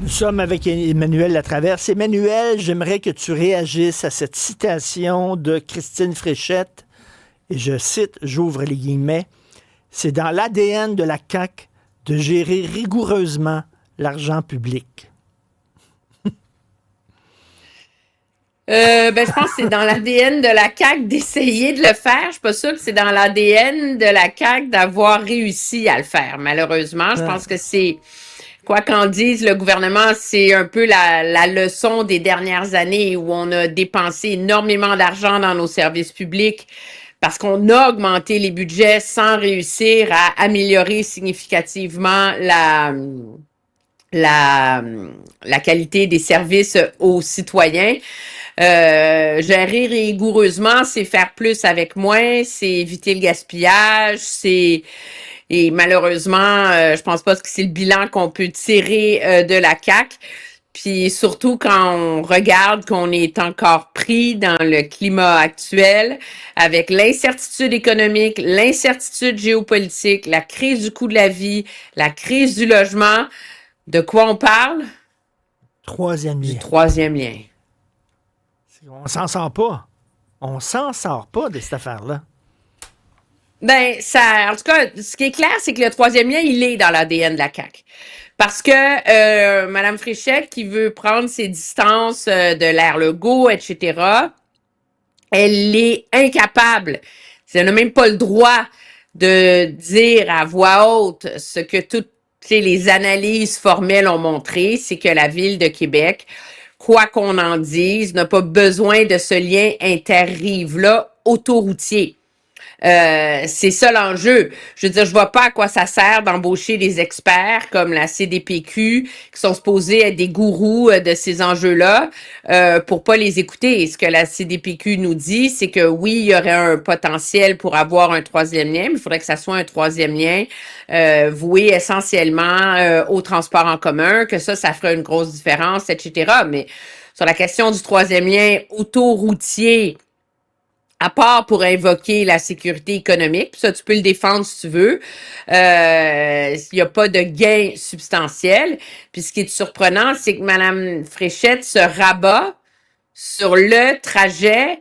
Nous sommes avec Emmanuel Latraverse. Emmanuel, j'aimerais que tu réagisses à cette citation de Christine Fréchette. Et je cite, j'ouvre les guillemets, c'est dans l'ADN de la CAQ de gérer rigoureusement l'argent public. Je pense que c'est dans l'ADN de la CAQ d'essayer de le faire. Je suis pas sûre que c'est dans l'ADN de la CAQ d'avoir réussi à le faire. Malheureusement, je pense que c'est, quoi qu'en dise le gouvernement, c'est un peu la leçon des dernières années où on a dépensé énormément d'argent dans nos services publics parce qu'on a augmenté les budgets sans réussir à améliorer significativement la qualité des services aux citoyens. Gérer rigoureusement, c'est faire plus avec moins, c'est éviter le gaspillage, et malheureusement, je pense pas que c'est le bilan qu'on peut tirer de la CAQ. Puis surtout quand on regarde qu'on est encore pris dans le climat actuel avec l'incertitude économique, l'incertitude géopolitique, la crise du coût de la vie, la crise du logement. De quoi on parle? Troisième Du lien. troisième lien. On s'en sort pas. On s'en sort pas de cette affaire-là. Ben, ça, en tout cas, ce qui est clair, c'est que le troisième lien, il est dans l'ADN de la CAQ. Parce que Mme Fréchette, qui veut prendre ses distances de l'ère Legault, etc., elle est incapable. Elle n'a même pas le droit de dire à voix haute ce que toutes les analyses formelles ont montré, c'est que la Ville de Québec, quoi qu'on en dise, n'a pas besoin de ce lien interrive-là autoroutier. C'est ça l'enjeu. Je veux dire, je vois pas à quoi ça sert d'embaucher des experts comme la CDPQ qui sont supposés être des gourous de ces enjeux-là pour pas les écouter. Et ce que la CDPQ nous dit, c'est que oui, il y aurait un potentiel pour avoir un troisième lien, mais il faudrait que ça soit un troisième lien voué essentiellement au transport en commun, que ça ferait une grosse différence, etc. Mais sur la question du troisième lien autoroutier, à part pour invoquer la sécurité économique, puis ça, tu peux le défendre si tu veux. Il n'y a pas de gain substantiel. Puis ce qui est surprenant, c'est que Mme Fréchette se rabat sur le trajet,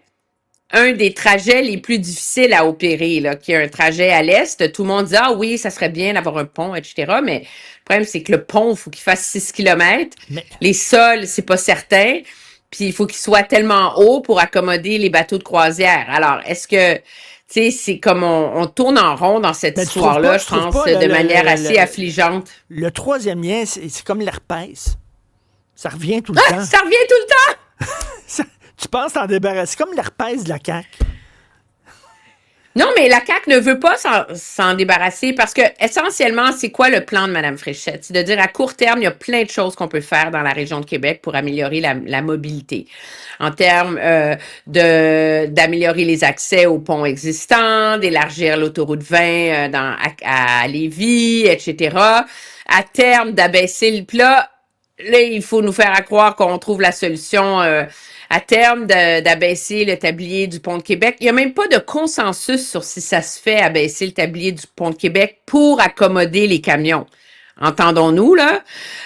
un des trajets les plus difficiles à opérer, là, qui est un trajet à l'est. Tout le monde dit « Ah oui, ça serait bien d'avoir un pont, etc. » Mais le problème, c'est que le pont, il faut qu'il fasse 6 kilomètres. Mais Les sols, c'est pas certain. Puis il faut qu'il soit tellement haut pour accommoder les bateaux de croisière. Alors, est-ce que, tu sais, c'est comme on tourne en rond dans cette tu trouves histoire-là, pas, je pense, de manière assez affligeante. le troisième lien, c'est comme l'herpès. Ça revient tout le temps. Ça revient tout le temps! Tu penses t'en débarrasser. C'est comme l'herpès de la CAQ. Non, mais la CAQ ne veut pas s'en débarrasser parce que, essentiellement, c'est quoi le plan de Mme Fréchette? C'est de dire, à court terme, il y a plein de choses qu'on peut faire dans la région de Québec pour améliorer la mobilité. En termes d'améliorer les accès aux ponts existants, d'élargir l'autoroute 20 à Lévis, etc. À terme, d'abaisser le plat. Là, il faut nous faire croire qu'on trouve la solution à terme d'abaisser le tablier du pont de Québec. Il n'y a même pas de consensus sur si ça se fait abaisser le tablier du pont de Québec pour accommoder les camions. Entendons-nous, là.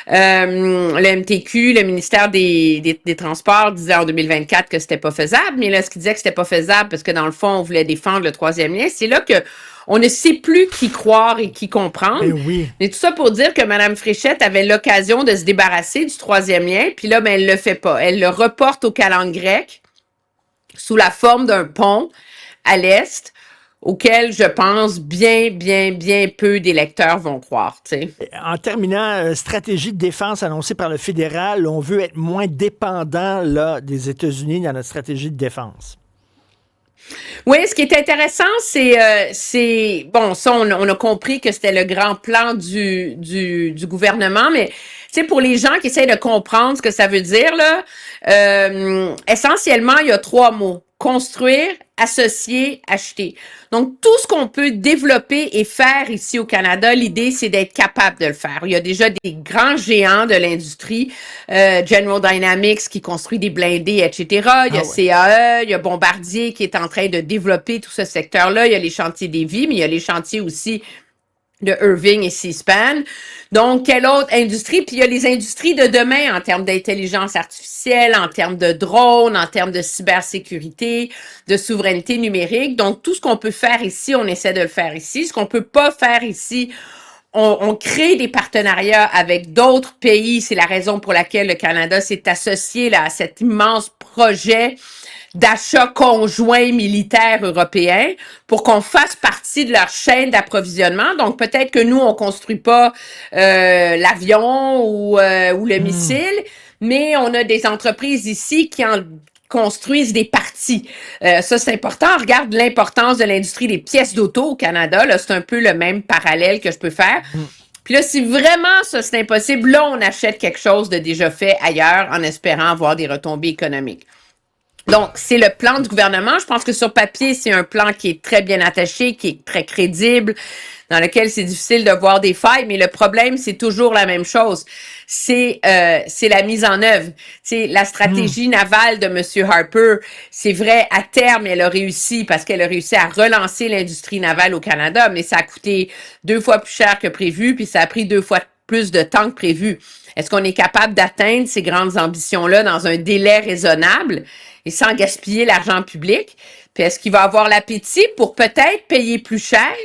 Le MTQ, le ministère des Transports, disait en 2024 que c'était pas faisable, mais là, ce qu'il disait que c'était pas faisable parce que dans le fond, on voulait défendre le troisième lien, c'est là que on ne sait plus qui croire et qui comprendre. Mais oui. Mais tout ça pour dire que Mme Fréchette avait l'occasion de se débarrasser du troisième lien, puis là, ben, elle le fait pas. Elle le reporte au calendrier grec sous la forme d'un pont à l'est, auquel je pense bien peu d'électeurs vont croire, tu sais. En terminant, stratégie de défense annoncée par le fédéral, on veut être moins dépendant là, des États-Unis dans notre stratégie de défense. Oui, ce qui est intéressant, c'est bon, ça, on a compris que c'était le grand plan du gouvernement, mais tu sais, pour les gens qui essayent de comprendre ce que ça veut dire, là, essentiellement, il y a trois mots. Construire, associer, acheter. Donc, tout ce qu'on peut développer et faire ici au Canada, l'idée, c'est d'être capable de le faire. Il y a déjà des grands géants de l'industrie, General Dynamics qui construit des blindés, etc. Il y a CAE, il y a Bombardier qui est en train de développer tout ce secteur-là. Il y a les chantiers des vies, mais il y a les chantiers aussi de Irving et C-SPAN. Donc, quelle autre industrie? Puis il y a les industries de demain en termes d'intelligence artificielle, en termes de drones, en termes de cybersécurité, de souveraineté numérique. Donc, tout ce qu'on peut faire ici, on essaie de le faire ici. Ce qu'on peut pas faire ici, on crée des partenariats avec d'autres pays. C'est la raison pour laquelle le Canada s'est associé là, à cet immense projet d'achat conjoint militaire européen pour qu'on fasse partie de leur chaîne d'approvisionnement. Donc, peut-être que nous, on construit pas l'avion ou le missile, mais on a des entreprises ici qui en construisent des parties. Ça, c'est important. Regarde l'importance de l'industrie des pièces d'auto au Canada. Là, c'est un peu le même parallèle que je peux faire. Puis là, si vraiment ça, c'est impossible, là, on achète quelque chose de déjà fait ailleurs en espérant avoir des retombées économiques. Donc, c'est le plan du gouvernement. Je pense que sur papier, c'est un plan qui est très bien attaché, qui est très crédible, dans lequel c'est difficile de voir des failles, mais le problème, c'est toujours la même chose. C'est la mise en œuvre. C'est la stratégie navale de M. Harper. C'est vrai, à terme, elle a réussi parce qu'elle a réussi à relancer l'industrie navale au Canada, mais ça a coûté 2 fois plus cher que prévu, puis ça a pris 2 fois plus de temps que prévu. Est-ce qu'on est capable d'atteindre ces grandes ambitions-là dans un délai raisonnable et sans gaspiller l'argent public? Puis est-ce qu'il va avoir l'appétit pour peut-être payer plus cher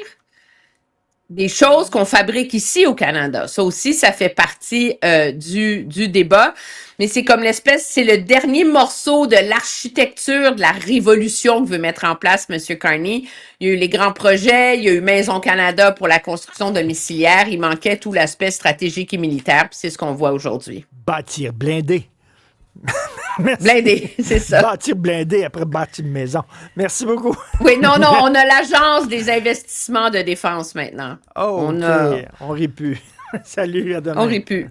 des choses qu'on fabrique ici au Canada? Ça aussi, ça fait partie du débat. Mais c'est comme c'est le dernier morceau de l'architecture de la révolution que veut mettre en place M. Carney. Il y a eu les grands projets, il y a eu Maison Canada pour la construction domiciliaire. Il manquait tout l'aspect stratégique et militaire, puis c'est ce qu'on voit aujourd'hui. Bâtir blindé. Merci. Blindé, c'est ça. Bâtir blindé après bâtir une maison. Merci beaucoup. Oui, non, on a l'Agence des investissements de défense maintenant. Oh, On OK. a... On rit plus. Salut, à demain. On rit plus.